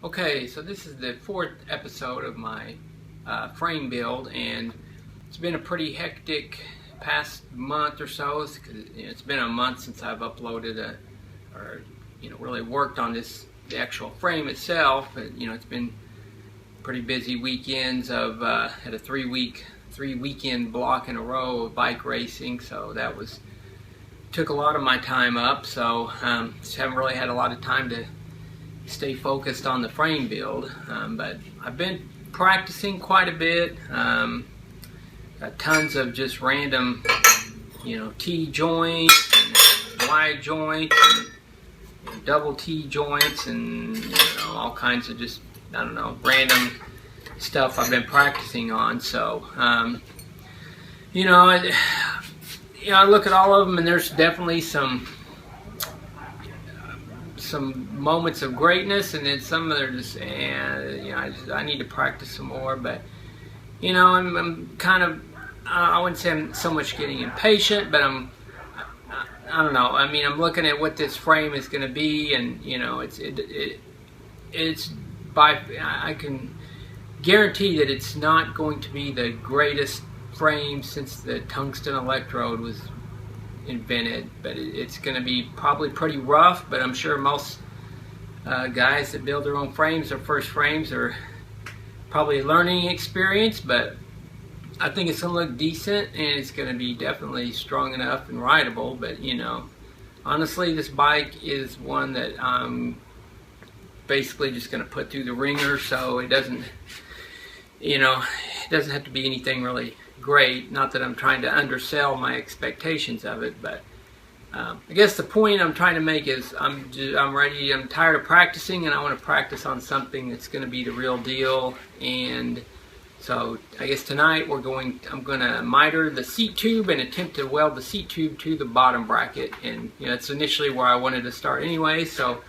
Okay, so this is the fourth episode of my frame build, and it's been a pretty hectic past month or so. It's been a month since I've uploaded really worked on the actual frame itself. But it's been pretty busy weekends of had a three weekend block in a row of bike racing, so that took a lot of my time up. So just haven't really had a lot of time to stay focused on the frame build, but I've been practicing quite a bit. Got tons of just random T joints and wide joints and double T joints and all kinds of just random stuff I've been practicing on. So I look at all of them, and there's definitely some moments of greatness, and then some of them are just I need to practice some more. But I'm kind of, I wouldn't say I'm so much getting impatient, but I don't know. I mean, I'm looking at what this frame is going to be, and I can guarantee that it's not going to be the greatest frame since the tungsten electrode was invented, but it's going to be probably pretty rough. But I'm sure most guys that build their own frames, their first frames, are probably a learning experience, but I think it's going to look decent, and it's going to be definitely strong enough and rideable. But honestly, this bike is one that I'm basically just going to put through the ringer, so it doesn't have to be anything really great. Not that I'm trying to undersell my expectations of it, but I guess the point I'm trying to make is I'm ready. I'm tired of practicing, and I want to practice on something that's going to be the real deal. And so I guess tonight I'm going to miter the seat tube and attempt to weld the seat tube to the bottom bracket. And that's initially where I wanted to start anyway, so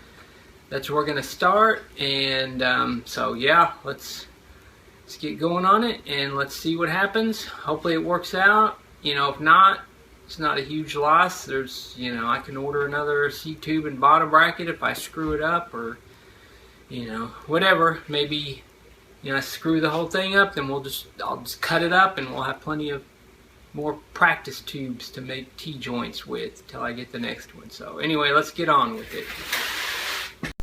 that's where we're going to start. And so yeah, let's get going on it, and let's see what happens. Hopefully it works out. If not, it's not a huge loss. There's I can order another seat tube and bottom bracket if I screw it up, or whatever. Maybe I screw the whole thing up, then I'll just cut it up, and we'll have plenty of more practice tubes to make T-joints with till I get the next one. So anyway, let's get on with it.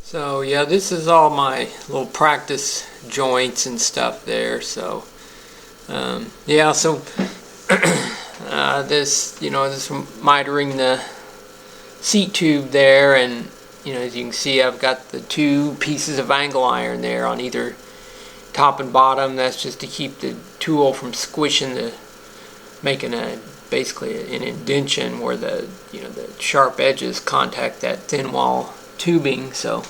So yeah, this is all my little practice joints and stuff there. So yeah, so this mitering the seat tube there, and as you can see, I've got the two pieces of angle iron there on either top and bottom. That's just to keep the tool from squishing making basically an indention where the sharp edges contact that thin wall tubing. So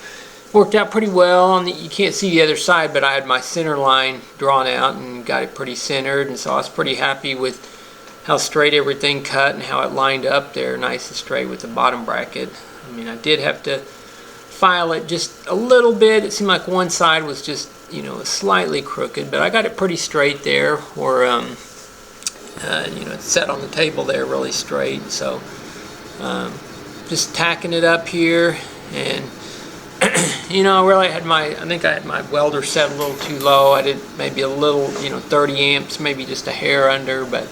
worked out pretty well. You can't see the other side, but I had my center line drawn out and got it pretty centered, and so I was pretty happy with how straight everything cut and how it lined up there, nice and straight with the bottom bracket. I mean, I did have to file it just a little bit. It seemed like one side was just slightly crooked, but I got it pretty straight there, or it's set on the table there really straight. So just tacking it up here. And I think I had my welder set a little too low. I did maybe a little 30 amps, maybe just a hair under, but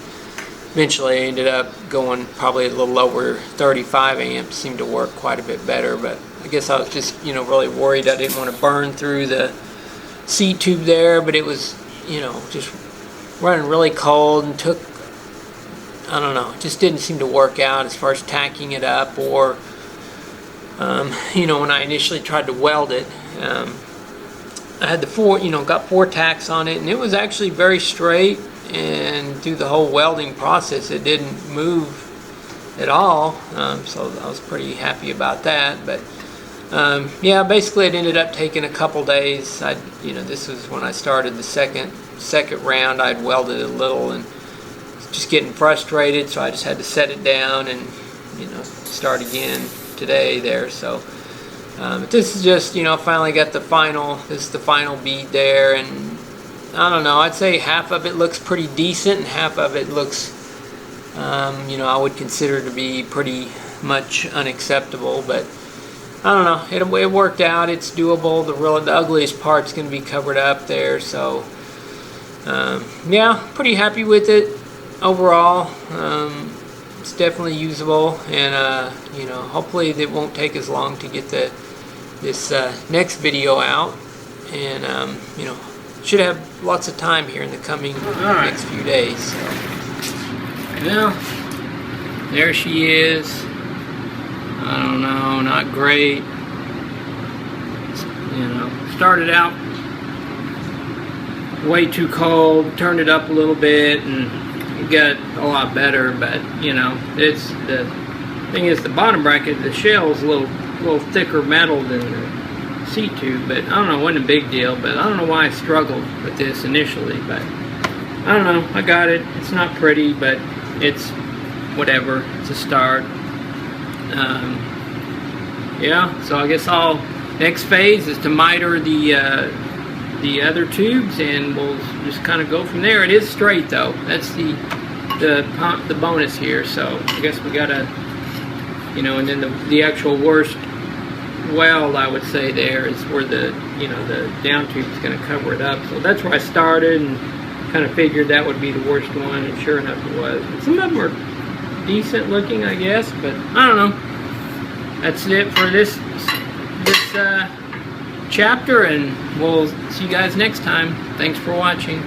eventually I ended up going probably a little over 35 amps. Seemed to work quite a bit better. But I guess I was just really worried I didn't want to burn through the seat tube there, but it was just running really cold, and took, I don't know, it just didn't seem to work out as far as tacking it up, or when I initially tried to weld it. I had got 4 tacks on it, and it was actually very straight, and through the whole welding process it didn't move at all. So I was pretty happy about that. But yeah, basically it ended up taking a couple days. This was when I started the second round. I'd welded a little and just getting frustrated, so I just had to set it down and start again today there. So this is just finally got this is the final bead there, and I don't know, I'd say half of it looks pretty decent, and half of it looks I would consider to be pretty much unacceptable. But I don't know. It worked out. It's doable. The ugliest part's going to be covered up there. So, yeah, pretty happy with it overall. It's definitely usable, and you know, hopefully it won't take as long to get this next video out, and you know, should have lots of time here in the coming next few days. So, well, there she is. I don't know, not great. You know, started out way too cold, turned it up a little bit, and it got a lot better. But you know, it's the thing is, the bottom bracket, the shell is a little thicker metal than the seat tube. But I don't know, it wasn't a big deal. But I don't know why I struggled with this initially. But I don't know, I got it. It's not pretty, but it's whatever. It's a start. Yeah, so I guess next phase is to miter the other tubes, and we'll just kind of go from there. It is straight though. That's the bonus here. So I guess we gotta, you know, and then the actual worst weld, I would say, there is where the down tube is going to cover it up. So that's where I started and kind of figured that would be the worst one, and sure enough it was. And some of them are decent looking, I guess, but I don't know. That's it for this chapter, and we'll see you guys next time. Thanks for watching.